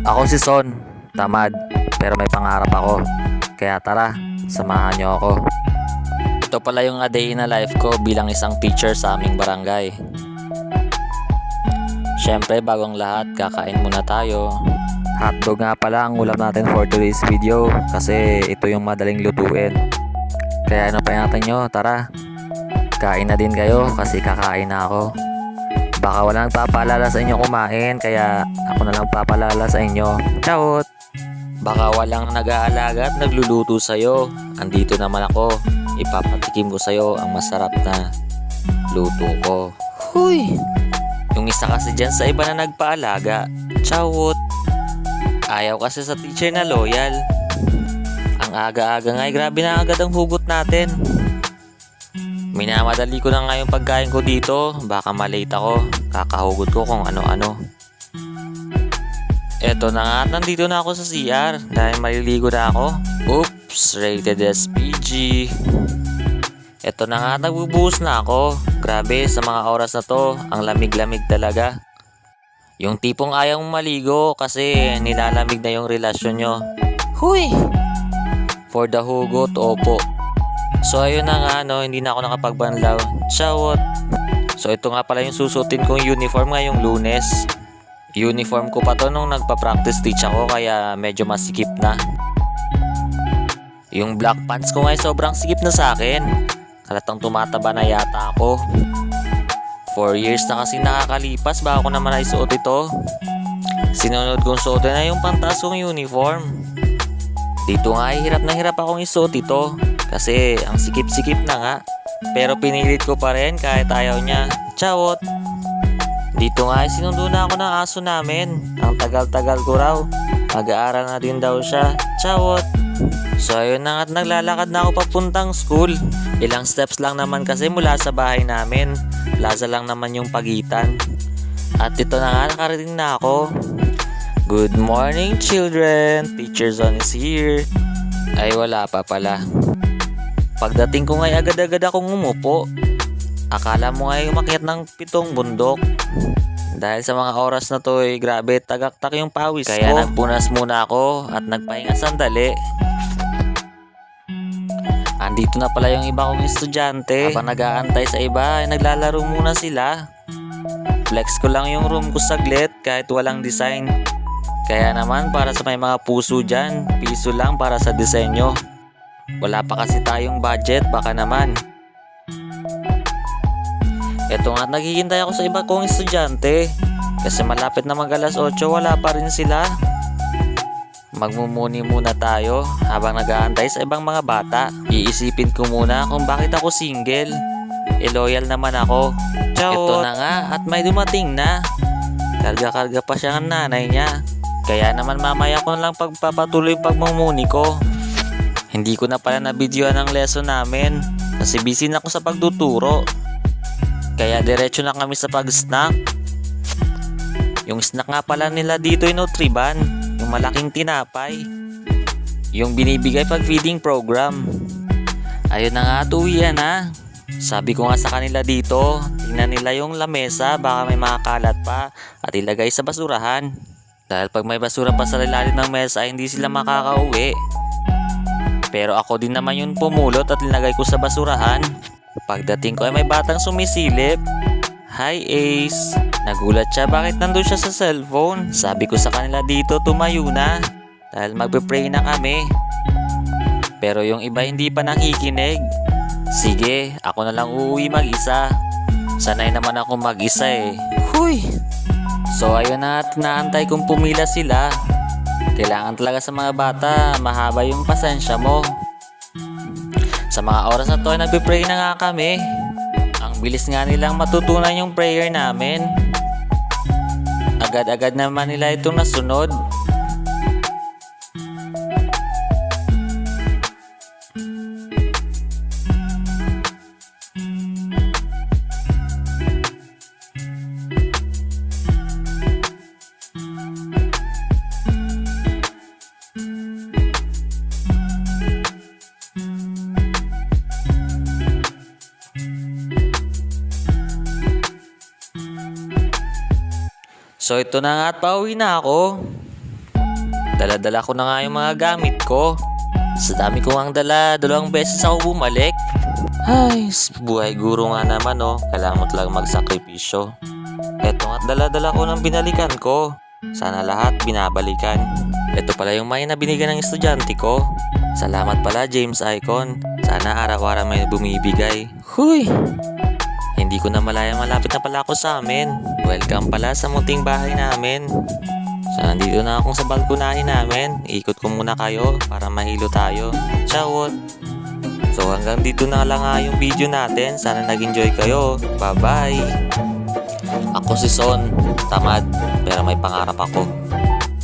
Ako si Son, tamad, pero may pangarap ako. Kaya tara, samahan niyo ako. Ito pala yung a day in a life ko bilang isang teacher sa aming barangay. Syempre, bagong lahat, kakain muna tayo. Hotdog nga pala ang ulam natin for today's video kasi ito yung madaling lutuin. Kaya ano pa natin nyo, tara. Kain na din kayo kasi kakain na ako. Baka walang papaalala sa inyo kumain kaya ako na lang papaalala sa inyo. Ciao! Baka walang nag-aalaga at nagluluto sa'yo. Andito naman ako. Ipapatikim ko sa'yo ang masarap na luto ko. Huy! Yung isa kasi dyan sa iba na nagpaalaga. Ciao! Ayaw kasi sa teacher na loyal. Ang aga-aga nga, grabe na agad ang hugot natin. Minamadali ko na nga yung pagkain ko dito. Baka malate ako. Kakahugot ko kung ano-ano. Eto na nga, nandito na ako sa CR dahil maliligo na ako. Oops, rated SPG. Eto na nga, nagbubuhos na ako. Grabe, sa mga oras na to, ang lamig-lamig talaga. Yung tipong ayaw mong maligo kasi nilalamig na yung relasyon nyo. Huy! For the hugot, opo. So ayun na nga, no, hindi na ako nakapagbanlaw. Ciao! So ito nga pala yung susutin kong uniform ngayong Lunes. Uniform ko pa to nung nagpa-practice teach ako kaya medyo masikip na. Yung black pants ko ngayon sobrang sikip na sa akin. Halatang tumataba na yata ako. 4 years na kasi nakakalipas bago ko naman naisuot ito. Sinunod kong suotin na yung pantaas kong uniform. Dito nga ay hirap na hirap akong isuot ito kasi ang sikip-sikip na nga. Pero pinilit ko pa rin kahit ayaw niya. Ciao! Dito nga ay sinundo na ako ng aso namin. Ang tagal-tagal ko raw. Mag-aaral na din daw siya. Ciao! So ayun na nga at naglalakad na ako papuntang school. Ilang steps lang naman kasi mula sa bahay namin. Plaza lang naman yung pagitan. At ito na nga, nakarating na ako. Good morning children, Teacher Zone is here. Ay wala pa pala. Pagdating ko ngay agad-agad akong umupo. Akala mo ngay umakyat ng 7 bundok. Dahil sa mga oras na to ay grabe tagaktak yung pawis ko. Kaya nagpunas muna ako at nagpahinga sandali. Andito na pala yung iba kong estudyante. Habang nag-aantay sa iba ay naglalaro muna sila. Flex ko lang yung room ko saglit kahit walang design. Kaya naman para sa may mga puso dyan, piso lang para sa disenyo. Wala pa kasi tayong budget, baka naman. Eto nga, naghihintay ako sa iba kong estudyante. Kasi malapit na mag alas 8, wala pa rin sila. Magmumuni muna tayo habang nag-aantay sa ibang mga bata. Iisipin ko muna kung bakit ako single. Loyal naman ako. Ciao! Ito na nga at may dumating na. Karga-karga pa siya ng nanay niya. Kaya naman mamaya ko na lang pagpapatuloy pagmumuni ko. Hindi ko na pala na-videoan ang lesson namin kasi busy na ako sa pagtuturo. Kaya diretso na kami sa pag-snack. Yung snack nga pala nila dito ay Nutriban. Yung malaking tinapay. Yung binibigay pag feeding program. Ayun na nga at uwian na. Sabi ko nga sa kanila dito, tingnan nila yung lamesa baka may makakalat pa at ilagay sa basurahan. Dahil pag may basura pa sa ilalim ng mesa ay hindi sila makakauwi. Pero ako din naman yung pumulot at linagay ko sa basurahan. Pagdating ko ay may batang sumisilip. Hi Ace! Nagulat siya bakit nandun siya sa cellphone. Sabi ko sa kanila dito tumayo na. Dahil magpe-pray na kami. Pero yung iba hindi pa nakikinig. Sige, ako na lang uuwi mag-isa. Sanay naman ako mag-isa eh. Huy! So ayun na at naantay kong pumila sila. Kailangan talaga sa mga bata, mahaba yung pasensya mo. Sa mga oras na to ay nagpe-pray na nga kami. Ang bilis nga nilang matutunan yung prayer namin. Agad-agad naman nila itong nasunod. So ito na nga at pauwi na ako. Dala-dala ko na nga yung mga gamit ko. Sa dami ko ang dala, 2 beses ako bumalik. Ay, buhay guro nga naman oh. Kailangan mo talagang magsakripisyo. Eto nga't dala-dala ko ng binalikan ko. Sana lahat binabalikan. Ito pala yung may na binigyan ng estudyante ko. Salamat pala James Icon. Sana araw-araw may bumibigay. Huy! Hindi ko na malaya malapit na pala ako sa amin. Welcome pala sa munting bahay namin. So nandito na akong sa balkonahe namin. Ikot ko muna kayo para mahilo tayo. Ciao! So hanggang dito na lang nga yung video natin. Sana nag-enjoy kayo. Bye-bye! Ako si Son. Tamad. Pero may pangarap ako.